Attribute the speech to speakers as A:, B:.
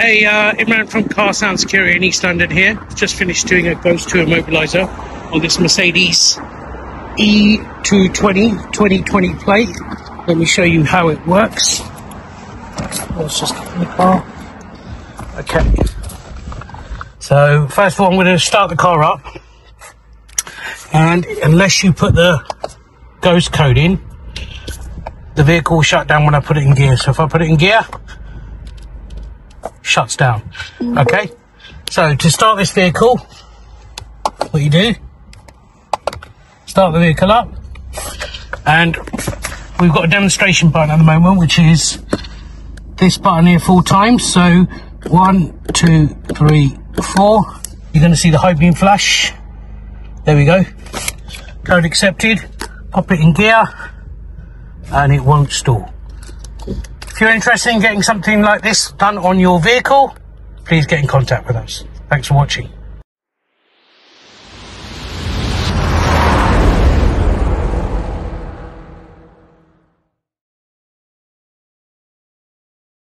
A: Hey, Imran from Car Sound Security in East London here. Just finished doing a Ghost 2 immobiliser on this Mercedes E220 2020 plate. Let me show you how it works. Let's just get in the car. Okay. So first of all, I'm going to start the car up, and unless you put the Ghost code in, the vehicle will shut down when I put it in gear. So if I put it in gear, shuts down. Okay, so to start this vehicle, what you do, start the vehicle up, and we've got a demonstration button at the moment, which is this button here 4 times. So 1, 2, 3, 4. You're going to see the high beam flash. There we go. Code accepted. Pop it in gear and it won't stall. If you're interested in getting something like this done on your vehicle, please get in contact with us. Thanks for watching.